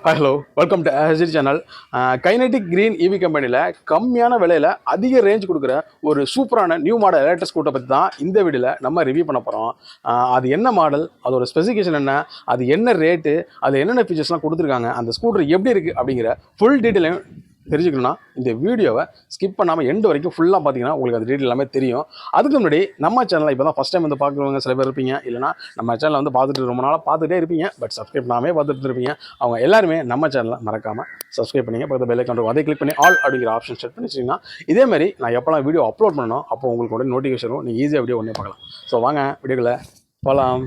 Hello welcome to HD channel. Kinetic Green EV கம்பெனியில் கம்மியான விலையில் அதிக ரேஞ்ச் கொடுக்குற ஒரு சூப்பரான நியூ மாடல் எலக்ட்ரிக் ஸ்கூட்டரை பற்றி தான் இந்த வீடியோவில் நம்ம ரிவ்யூ பண்ண போகிறோம். அது என்ன மாடல், அதோட ஸ்பெசிஃபிகேஷன் என்ன, அது என்ன ரேட்டு, அது என்னென்ன ஃபீச்சர்ஸ்லாம் கொடுத்துருக்காங்க, அந்த ஸ்கூட்டர் எப்படி இருக்குது அப்படிங்கிற ஃபுல் டீட்டெயிலையும் தெரிஞ்சுக்கணும்னா இந்த வீடியோவை ஸ்கிப் பண்ணாமல் எண்டு வரைக்கும் ஃபுல்லாக பார்த்தீங்கன்னா உங்களுக்கு அது டீட்டெயில் எல்லாமே தெரியும். அதுக்கு முன்னாடி நம்ம சேனலை இப்போ தான் ஃபஸ்ட் டைம் வந்து பார்க்குறவங்க சில பேர் இருப்பீங்க, இல்லைனா நம்ம சேனலை வந்து பார்த்துட்டு ரொம்ப நாளாக பார்த்துட்டே இருப்பீங்க, பட் சப்ஸ்கிரைப் பண்ணாமே பார்த்துட்டு இருப்பீங்க. அவங்க எல்லாருமே நம்ம சேனலை மறக்காமல் சப்ஸ்கிரைப் பண்ணிங்க. பக்கத்து பெல் ஐக்கான் அதை கிளிக் பண்ணி ஆல் அப்படிங்கிற ஆப்ஷன் செட் பண்ணி வச்சிங்கன்னா இதேமாதிரி நான் எப்போலாம் வீடியோ அப்லோட் பண்ணணும் அப்போ உங்களுக்கு உடனே நோட்டிஃபிகேஷன் வரும், நீங்கள் ஈஸியாக வீடியோ ஒன்றே பார்க்கலாம். ஸோ வாங்க வீடியோக்குள்ளே போகலாம்.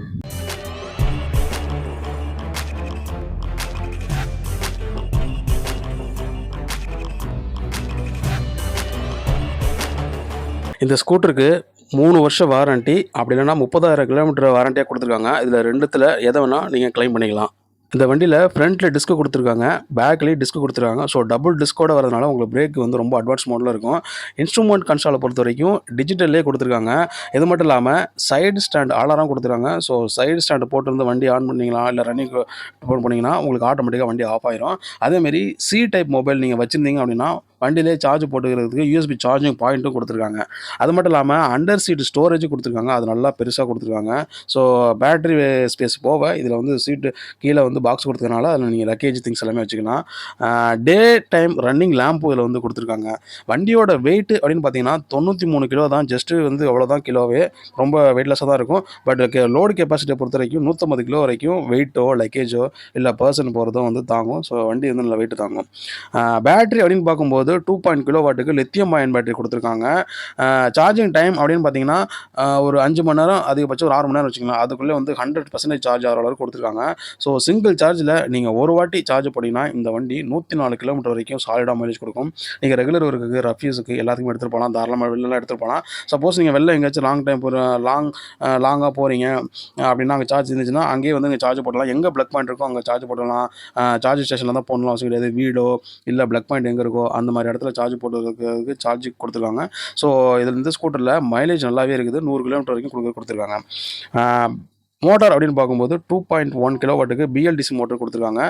இந்த ஸ்கூட்டருக்கு 3 வருஷம் வாரண்ட்டி, அப்படி இல்லைனா 30,000 கிலோமீட்டர் வாரண்டியாக கொடுத்துருக்காங்க. இதில் ரெண்டுத்தில் எதை வேணால் நீங்கள் கிளைம் பண்ணிக்கலாம். இந்த வண்டியில் ஃப்ரண்ட்டில் டிஸ்க்கு கொடுத்துருக்காங்க, பேக்லேயும் டிஸ்க்கு கொடுத்துருக்காங்க. ஸோ டபுள் டிஸ்கோட வரதுனால உங்களுக்கு பிரேக் வந்து ரொம்ப அட்வான்ஸ் மோடில் இருக்கும். இன்ஸ்ட்ருமெண்ட் கன்சோலை பொறுத்த வரைக்கும் டிஜிட்டல்லே கொடுத்துருக்காங்க. இது மட்டும் இல்லாமல் சைடு ஸ்டாண்ட் அலாரம் கொடுத்துருக்காங்க. ஸோ சைடு ஸ்டாண்டு போட்டு வண்டி ஆன் பண்ணிங்களா இல்லை ரன்னிங் போன் பண்ணிங்கன்னா உங்களுக்கு ஆட்டோமேட்டிக்காக வண்டி ஆஃப் ஆயிரும். அதேமாரி சி டைப் மொபைல் நீங்கள் வச்சுருந்தீங்க அப்படின்னா வண்டியிலே சார்ஜ் போட்டுக்கிறதுக்கு யூஎஸ்பி சார்ஜிங் பாயிண்ட்டும் கொடுத்துருக்காங்க. அது மட்டும் இல்லாமல் அண்டர் சீட் ஸ்டோரேஜும் கொடுத்துருக்காங்க, அது நல்லா பெருசாக கொடுத்துருக்காங்க. ஸோ பேட்டரி ஸ்பேஸ் போக இதில் வந்து சீட்டு கீழே வந்து பாக்ஸ் கொடுத்ததுனால அதில் நீங்கள் லக்கேஜ் திங்ஸ் எல்லாமே வச்சுக்கலாம். டே டைம் ரன்னிங் லேம்பு இதில் வந்து கொடுத்துருக்காங்க. வண்டியோட வெயிட் அப்படின்னு பார்த்தீங்கன்னா 93 கிலோ தான், ஜஸ்ட்டு வந்து அவ்வளோதான் கிலோவே, ரொம்ப வெயிட்லெஸ்ஸாக தான் இருக்கும். பட் லோடு கெப்பாசிட்டியை பொறுத்த வரைக்கும் 150 கிலோ வரைக்கும் வெயிட்டோ லக்கேஜோ இல்லை பர்சன் போகிறதோ வந்து தாங்கும். ஸோ வண்டி வந்து நல்லா வெயிட் தாங்கும். பேட்டரி அப்படின்னு பார்க்கும்போது 2.0 கிலோவாட்டுக்கு லித்தியம் அயன் பேட்டரி கொடுத்துருக்காங்க. சார்ஜிங் டைம் அப்படின்னு பார்த்தீங்கன்னா ஒரு 5 மணி நேரம், அதிகபட்சம் ஒரு 6 மணி நேரம் வச்சுக்கலாம். அதுக்குள்ளே வந்து 100% சார்ஜ் ஆகிற அளவுக்கு கொடுத்துருக்காங்க. ஸோ சிங்கிள் சார்ஜில் நீங்கள் ஒரு வாட்டி சார்ஜ் பண்ணிங்கன்னா இந்த வண்டி 104 கிலோமீட்டர் வரைக்கும் சாலிடாக மைலேஜ் கொடுக்கும். நீங்கள் ரெகுலர் ஒர்க்குக்கு, ரஃப்யூஸுக்கு எல்லாத்துக்குமே எடுத்துகிட்டு போகலாம், தாராளமாக வெளிலலாம் எடுத்துகிட்டு போகலாம். சப்போஸ் நீங்கள் வெளில எங்கேயாச்சும் லாங்காக போகிறீங்க அப்படின்னா அங்கே சார்ஜ் இருந்துச்சுன்னா அங்கேயே வந்து நீங்கள் சார்ஜ் போடலாம். எங்கே ப்ளக் பாயிண்ட் இருக்கோ அங்கே சார்ஜ் போடலாம். சார்ஜ் ஸ்டேஷனில் தான் போடலாம் அவசியம் கிடையாது. வீடோ இல்லை ப்ளக் பாயிண்ட் எங்கே இருக்கோ அந்த மாதிரி இடத்துல சார்ஜ் போட்டுறதுக்கு சார்ஜ் கொடுத்துருக்காங்க. ஸோ இதில் இந்த ஸ்கூட்டரில் மைலேஜ் நல்லாவே இருக்குது, 100 கிலோமீட்டர் வரைக்கும் கொடுத்துருக்காங்க. மோட்டார் அப்படின்னு பார்க்கும்போது 2.1 கிலோவாட்டுக்கு பிஎல்டிசி மோட்டர் கொடுத்துருக்காங்க.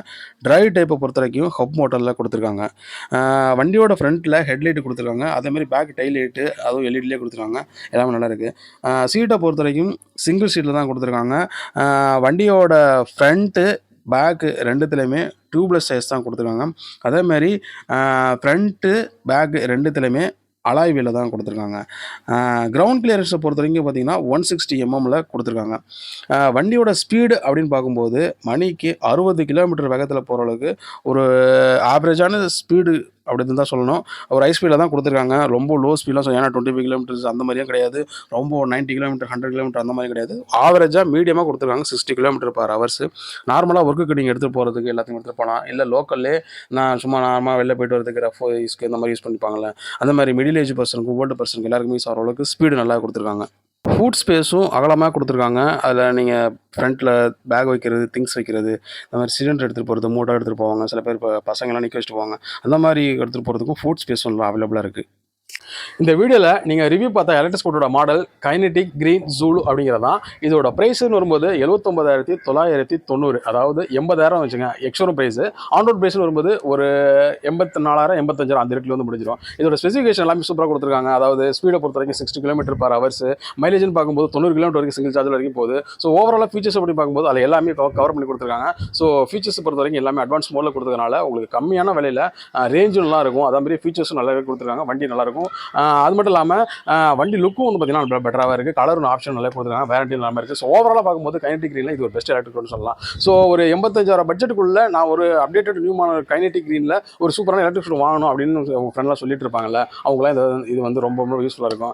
டிரைவ் டைப்பை பொறுத்த வரைக்கும் ஹப் மோட்டரில் கொடுத்துருக்காங்க. வண்டியோட ஃப்ரண்ட்டில் ஹெட்லைட்டு கொடுத்துருக்காங்க, அதேமாதிரி பேக் டைல் லைட்டு அதுவும் எல்இடிலே கொடுத்துருக்காங்க. எல்லாமே நல்லா இருக்குது. சீட்டை பொறுத்த வரைக்கும் சிங்கிள் சீட்டில் தான் கொடுத்துருக்காங்க. வண்டியோட ஃப்ரண்ட்டு பேக்கு ரெண்டுத்துலேயுமே டியூப்லெஸ் சைஸ் தான் கொடுத்துருக்காங்க. அதேமாதிரி ஃப்ரண்ட்டு பேக்கு ரெண்டுத்துலேயுமே அலாய் வீலில் தான் கொடுத்துருக்காங்க. கிரவுண்ட் கிளியரன்ஸை பொறுத்த வரைக்கும் பார்த்தீங்கன்னா 160 mm கொடுத்துருக்காங்க. வண்டியோட ஸ்பீடு அப்படின்னு பார்க்கும்போது மணிக்கு 60 கிலோமீட்டர் வேகத்தில் போகிற அளவுக்கு ஒரு ஆவரேஜான ஸ்பீடு அப்படின்னு தான் சொல்லணும். ஒரு ஹை ஸ்பீடில் தான் கொடுத்துருக்காங்க, ரொம்ப லோ ஸ்பீடெலாம் ஏன்னா 25 கிலோமீட்டர்ஸ் அந்த மாதிரியும் கிடையாது, ரொம்ப 90 கிலோமீட்டர் 100 கிலோமீட்டர் அந்த மாதிரி கிடையாது. ஆவரேஜாக மீடியமாக கொடுத்துருக்காங்க. 60 கிலோமீட்டர் பர் ஹவர்ஸ். நார்மலாக ஒர்க்குக்கு நீங்கள் எடுத்துகிட்டு போகிறதுக்கு எல்லாத்தையும் எடுத்துகிட்டு போகலாம். இல்லை லோக்கல்லே நான் சும்மா நார்மலாக வெளில போய்ட்டு வரதுக்கு ரஃப் யூஸ்க்கு இந்த மாதிரி யூஸ் பண்ணிப்பாங்களே, அந்த மாதிரி மிடில் ஏஜ் பர்சனுக்கு, ஓல்டு பர்சனுக்கு எல்லாருக்குமே யூஸ் ஆகிற அளவுக்கு ஸ்பீடு நல்லா கொடுத்துருக்காங்க. ஃபுட் ஸ்பேஸும் அகலமாக கொடுத்துருக்காங்க. அதில் நீங்கள் ஃப்ரண்ட்டில் பேக் வைக்கிறது, திங்ஸ் வைக்கிறது, இந்த மாதிரி சிலிண்டர் எடுத்துகிட்டு போகிறது, மூட்டை எடுத்துகிட்டு போவாங்க. சில பேர் இப்போ பசங்கள்லாம் நிற்க வச்சுட்டு போவாங்க. அந்த மாதிரி எடுத்துகிட்டு போகிறதுக்கும் ஃபுட் ஸ்பேஸும் நல்லா அவைலபிளாக இருக்குது. இந்த வீடியோவில் நீங்கள் ரிவ்யூ பார்த்தா எலக்ட்ரிக் ஸ்கூட்டரோட மாடல் கைனெட்டிக் கிரீன் ஜூலு அப்படிங்கிறதான். இதோட ப்ரைஸ்னு வரும்போது 79,990, அதாவது 80,000 வச்சுங்க எக்ஸ்ஷோரூம் ப்ரைஸு. ஆன்ரோட் ப்ரைஸ்னு வரும்போது ஒரு 84,000 85,000 அந்த ரேட்டில் வந்து முடிஞ்சிடும். இதோட ஸ்பெசிஃபிகேஷன் எல்லாமே சூப்பராக கொடுத்துருக்காங்க. அதாவது ஸ்பீடை பொறுத்த வரைக்கும் 60 கிலோமீட்டர் பர் ஹவர்ஸ், மைலேஜ்னு பார்க்கும்போது 90 கிலோமீட்டர் வரைக்கும் சிங்கிள் சார்ஜ் வரைக்கும் போகுது. ஸோ ஓவராலாக ஃபீச்சர்ஸ் அப்படி பார்க்கும்போது அதில் எல்லாமே கவர் பண்ணி கொடுத்துருக்காங்க. ஸோ ஃபீச்சர்ஸ் பொறுத்த வரைக்கும் எல்லாமே அட்வான்ஸ் மோடில் கொடுத்ததுனால உங்களுக்கு கம்மியான விலையில் ரேஞ்சும் நல்லா இருக்கும், அதே மாதிரி ஃபீச்சர்ஸும் நல்லாவே கொடுத்துருக்காங்க. வண்டி நல்லாயிருக்கும். அது மட்டும் இல்லாமல் வண்டி லுக்கும் வந்து பார்த்தீங்கன்னா பெட்டராக இருக்குது. கலர் ஆப்ஷன் நல்லா கொடுத்துருக்காங்க, வேரண்டி நல்லா இருக்குது. ஸோ ஓவராலாக பார்க்கும்போது கைனெட்டிக் கிரீனில் இது ஒரு பெஸ்ட் எலக்ட்ரிக் சொல்லலாம். ஸோ ஒரு 85,000 பட்ஜெட்டுக்குள்ளே நான் ஒரு அப்டேட்டட் நியூ மாடல் கைனெட்டிக் கிரீனில் ஒரு சூப்பரான எலக்ட்ரிக் வாங்கணும் அப்படின்னு உங்கள் ஃப்ரெண்ட்லாம் சொல்லிட்டு இருப்பாங்கல்ல, அவங்களாம் இது வந்து ரொம்ப ரொம்ப யூஸ்ஃபுல்லாக இருக்கும்.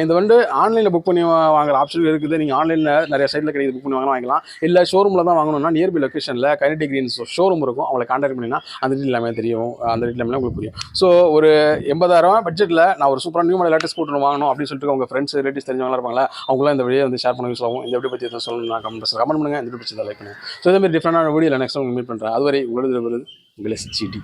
இந்த வந்து ஆன்லைனில் புக் பண்ணி வாங்குற ஆப்ஷன் இருக்குது. நீங்கள் ஆன்லைனில் நிறைய சைட்டில் கிடையாது, புக் பண்ணி வாங்கலாம். இல்லை ஷோரூமில் தான் வாங்கணும்னா நியர்பை லொக்கேஷனில் கைனெட்டிக் கிரீன் ஷோரூம் இருக்கும், அவங்களை கான்டாக்ட் பண்ணிங்கன்னா அந்த டீட்டெயில் எல்லாமே தெரியும், அந்த டீட்டெயில் எல்லாமே உங்களுக்கு புரியும். ஸோ ஒரு 80,000 பட்ஜெட்டில் நான் ஒரு சூப்பரான நியூ மாடல் எலக்ட்ரிக் ஸ்கூட்டர் வாங்கணும் அப்படின்னு சொல்லிட்டு உங்கள் ஃப்ரெண்ட்ஸ் ரிலேட்டிவ்ஸ் தெரிஞ்சவங்களா இருப்பாங்களா, அவங்களாம் இந்த வீடியோ வந்து ஷேர் பண்ண யூஸ் ஆகும். இந்த வீடியோ பற்றி எதுவும் சொல்லணும் நான் கமெண்ட் பண்ணுங்கள், இந்த வீடியோ பற்றி லைக் பண்ணுங்கள். ஸோ இதே மாதிரி டிஃப்ரெண்டான வீடியோவில் நெக்ஸ்ட் உங்களுக்கு மீட் பண்ணுறேன். அதுவரை உங்களது உங்களை சிடி.